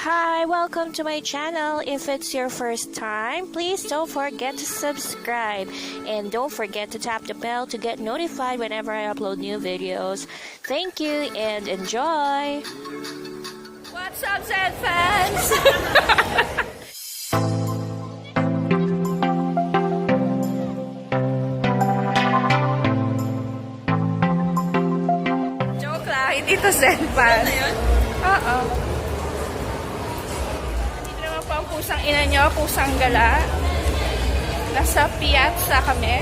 Hi, welcome to my channel. If it's your first time, please don't forget to subscribe. And don't forget to tap the bell to get notified whenever I upload new videos. Thank you and enjoy! What's up, Zed fans? Joke lang, hindi to Zed fan. Oo. Ang pusang ina nyo, pusang gala. Nasa piazza kami.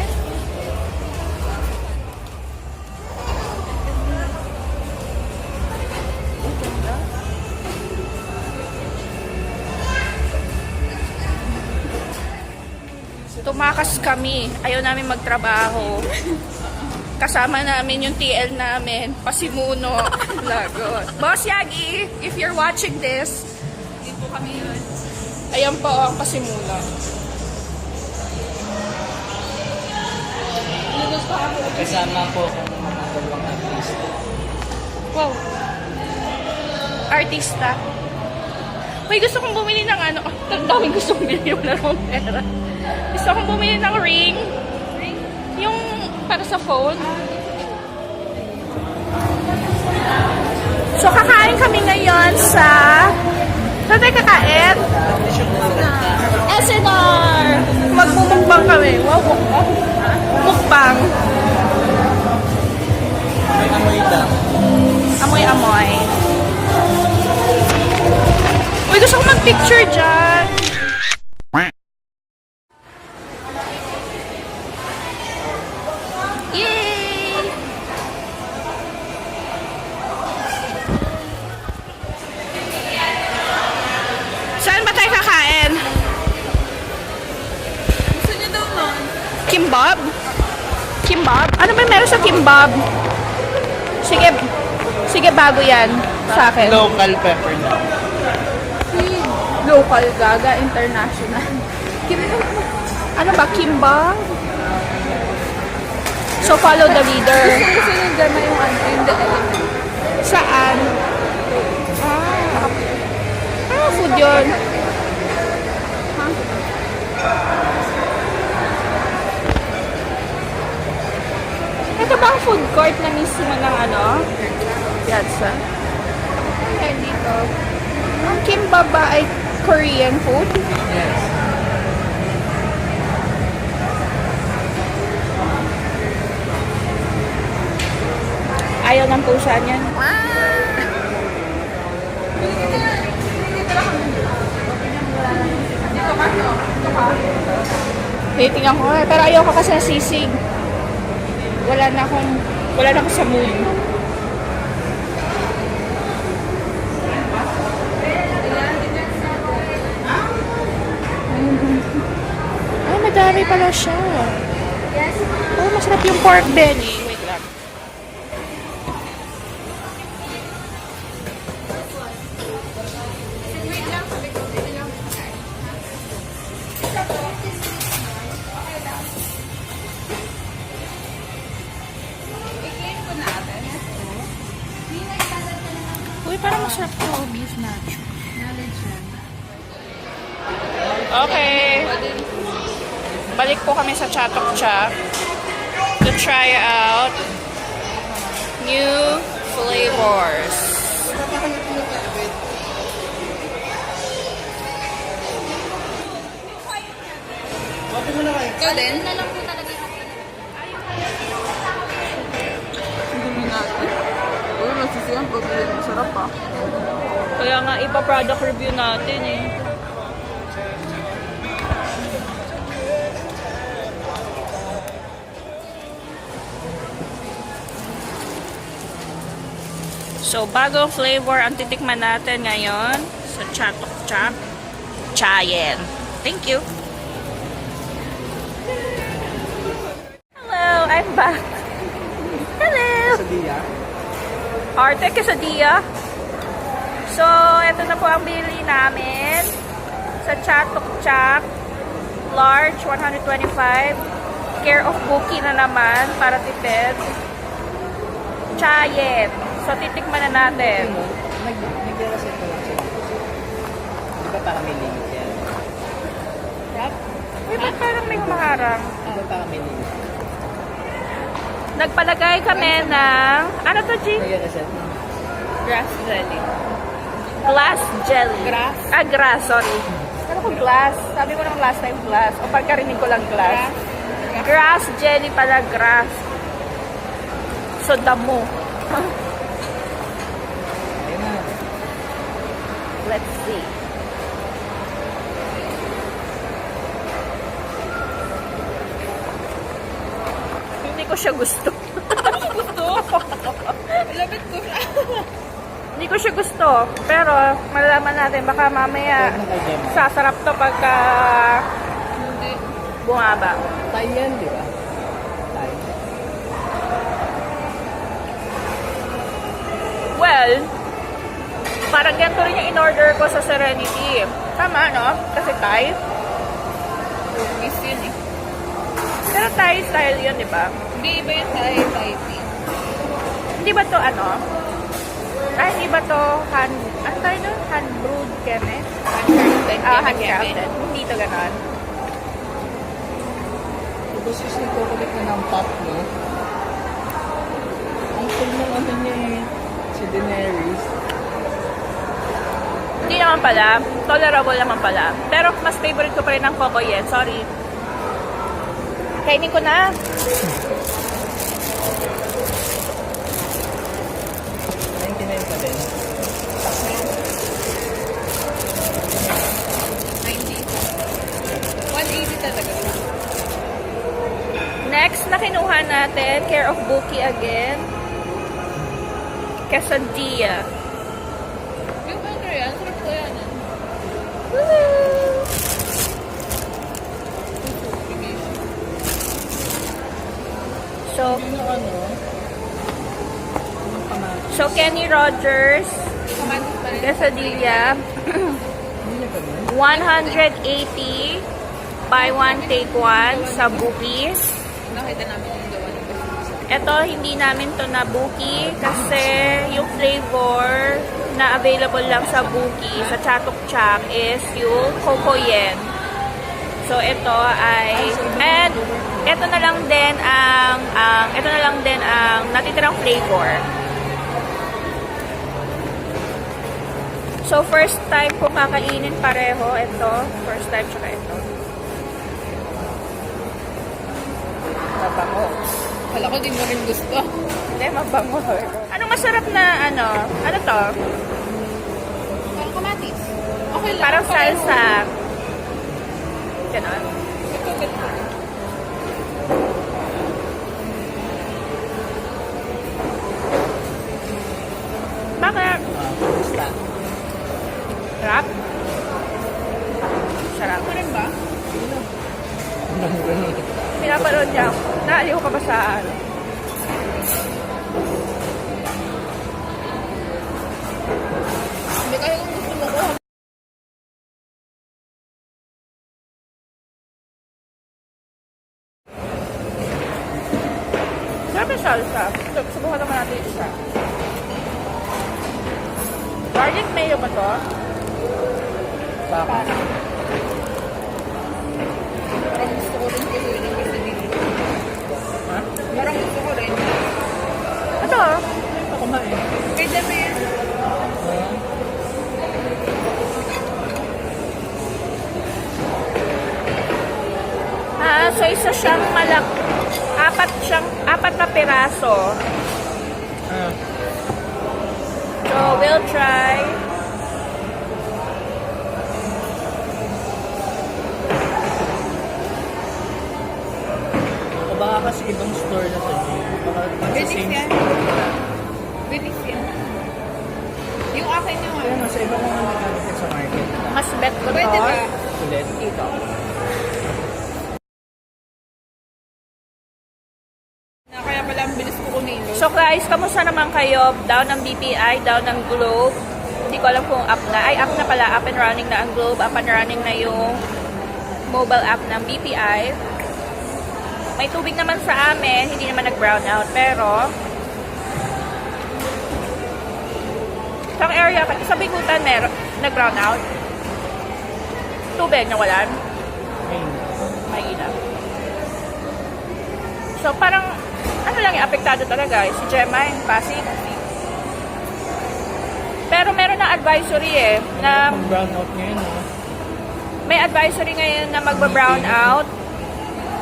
Tumakas kami. Ayaw namin magtrabaho. Kasama namin yung TL namin. Pasimuno. Lagot. Boss Yagi, if you're watching this, hindi po kami yun. Ayan po ang pasimula. Kasama po kung mga dalawang artista. Wow. Artista. Uy, gusto kong bumili ng ano. Ang daming gusto kong bumili. Wala akong pera. Gusto kong bumili ng ring. Ring? Yung para sa phone. So, kakain kami ngayon sa... Saan tayo kakain? SNR! Magmumukbang kami. Wow, mukbang. Mukbang. Amoy lang. Amoy-amoy. Uy, gusto ko mag-picture dyan. Yay! Saan ba tayo kakain? Gusto niyo daw nun? Kimbab? Kimbab? Ano ba meron sa kimbab? Sige, sige bago yan sa akin. Local pepper na. Local gaga, international. Ano ba, kimbab? So follow the leader. Gusto niyo dyan yung ano, yung the element. Saan? Food yun. Ito ba ang food court na mismo ng ano? Piazza? Ayan dito. Ang kimbab ba ay Korean food? Yes. Ayaw ng pusa niyan. Tingnan ko pero ayaw ko kasi nasisig. Wala na akong sa mood. Ay, madami pala siya. Oh, masarap yung pork belly. Wait lang. Uy, parang masarap to. Beef nacho. Okay. Balik po kami sa Chak to try out new flavors. Ikaw din? Nalang po talaga yung hindi natin. Uy, masisiyan po. Masarap pa. Kaya nga ipa product review natin eh. So, bagong flavor ang titikman natin ngayon sa Chak. Chayen. Thank you. Hello, I'm back. Hello. Sadia? Arte quesadilla. So, ito na po ang bili namin sa Chak. Large, 125. Care of Booky na naman para tipid. Chayen. So, titikman na natin. parang Ano pa kami nila? nagpalagay kami ng, ano to, G? Kaya na siya. Grass jelly. Glass jelly. Grass? Ah, grass, sorry. Ano ko glass? Sabi ko ng last time glass. O pagkarinig ko lang glass. Grass jelly pala, grass. So, damo. Ayun na. Let's see. Hindi ko siya gusto. Gusto? Labit ko siya. Hindi ko siya gusto. Pero, malalaman natin. Baka mamaya, sasarap to pagka Hindi. bumaba. Tayo yan, di ba? Tayo. Well, parang ganito rin yung in-order ko sa Serenity. Tama, no? Kasi Thai. Miss yun eh. Pero Thai style yun, di ba? Hindi, iba yung Thai tea. Hindi ba to ano? Ay, hindi ba to ano tayo doon? Hand-brewed keme? Handcrafted. Hindi to ganon. Tapos yung nagkukulit na ng pop, no? Ang cool ng ano niya eh. Si Daenerys. Hindi naman pala. Tolerable naman pala. Pero mas favorite ko pa rin ang Coco Yen. Sorry. Kainin ko na. 99 pa din. 90. 180 talaga. Next na kinuha natin, care of Booky again. Quesadilla. Yung ano yan, sarap ko yan. So, Yung ano? Yung kamatis. so Kenny Rogers, Kamatis pa rin. quesadilla, Hindi na pa din. 180, buy one, take one sa Booky. Nakita namin yung gawa ng kasi. Ito, hindi namin to na Booky kasi yung flavor na available lang sa Booky, sa Chak is yung Coco Yen. So, ito ay, and ito na lang din ang natitirang flavor. So, first time ko kakainin pareho. Ito, first time tsaka ito. Mabango. Kala ko di mo rin gusto. Hindi, mabango. Anong masarap na, ano to? Parang kamatis. Okay lang. Parang salsa. Ganon. Ito, ganito. Bakit? Basta. Sarap? Sarap. Ako rin ba? Pinapanood niya ako. Naaliw ka ba sa ano? Hindi kaya kung gusto mo ko. Sarap yung salsa. Subukan naman natin yung isa. Garlic mayo ba to? Baka. Parang gusto ko rin kasi yun ang kasi dito. Ha? Parang gusto ko rin. Ito. Ito kumain. Kay dami yan. So isa siyang apat na piraso. So we'll try. O baka kasi ibang store na to. Baka Venice same yan. store. Venice yan. Yung akin yung Kaya nga sa ibang mga nagkakit sa market. Mas bet ko Pwede to. ba? Ulit. Dito. Na kaya pala ang bilis ko kumilos. So guys, kamusta naman kayo? Down ng BPI, down ng Globe. Hindi ko alam kung up na. Ay, up na pala. Up and running na ang Globe. Up and running na yung mobile app ng BPI. May tubig naman sa amin. Hindi naman nag-brown out. Pero, sa area, sa Bigutan, nag-brown out. Tubig, nawalan. Ayun. Mahina. So, parang, ano lang yung apektado talaga, si Gemma, yung Pasig. Pero meron na advisory na Brown out ngayon, may advisory ngayon na magba-brown out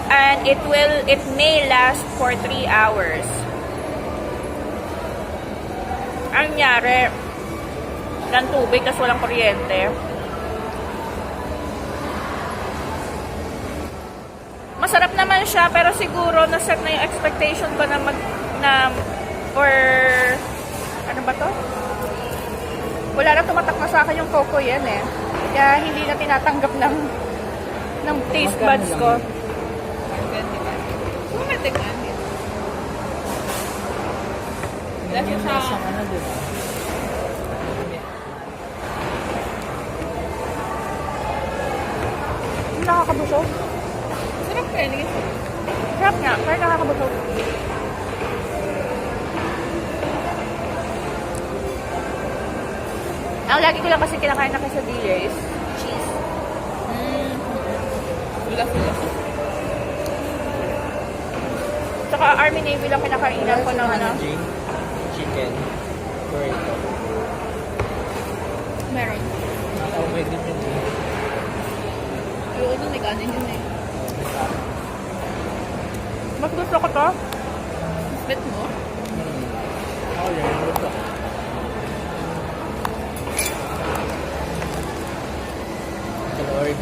and it may last for 3 hours. Ang nangyari, ng tubig tas walang kuryente. Masarap naman siya, pero siguro naset na yung expectation ko na or ano ba to? Wala na tumatak na sa akin yung coco yan Kaya hindi na tinatanggap ng taste buds ko. Dahil sa ano, diba? nakakabusog. Sarap kaya naging Sarap nga, pero nakakabusog. Ang lagi ko lang kasi kinakain na quesadilla is cheese. Fula-fula. Tsaka Army Navy lang kinakainan ko ng ano. Chicken. Burrito. Meron. Oh my goodness. Ayoko nun, may kanin yun Mas gusto ko to. Bet mo? Ako yan. Ito. Lord.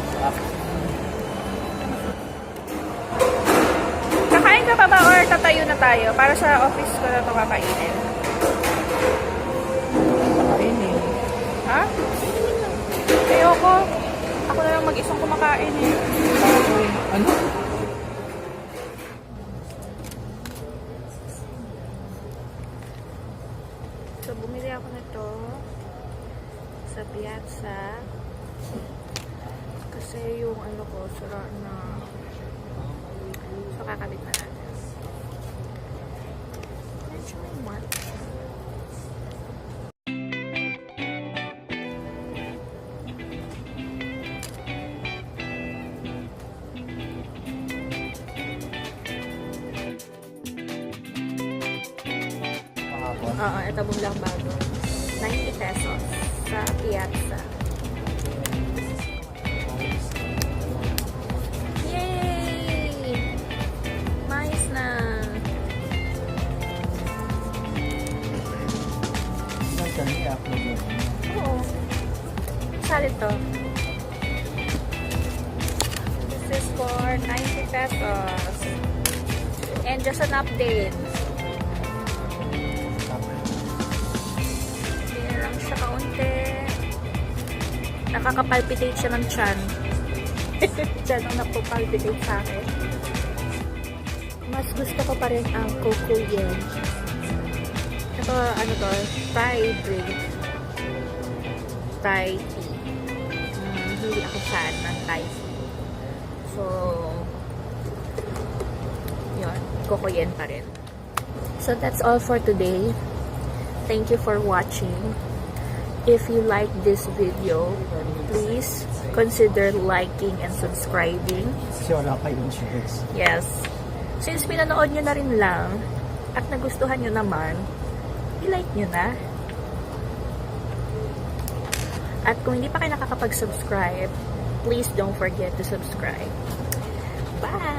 Kakain ka pa ba or tatayo na tayo? Para sa office ko na ito kakainin. Kainin. Ha? Ayoko. Ako na lang mag-isang kumakain Ano? So, bumili ako nito sa piazza. Kasi yung ano ko, sira na. So, kakabit na natin. Medyo may mark. Oo, ito lang bago. 90 pesos sa piazza. Yay! Mais na! Oo. Solid to. This is for 90 pesos. And just an update. Siya kaunti. Nakakapalpitate siya ng tiyan. Tiyan ang napapalpitate sa akin. Mas gusto ko pa rin ang coco yen. Ito, ano to? Thai drink. Thai tea. Hindi ako fan ng Thai tea. So, yun. Coco yen pa rin. So, that's all for today. Thank you for watching. If you like this video, please consider liking and subscribing. Kasi wala kayong choice. Yes. Since pinanood nyo na rin lang at nagustuhan nyo naman, i-like nyo na. At kung hindi pa kayo nakakapag-subscribe, please don't forget to subscribe. Bye!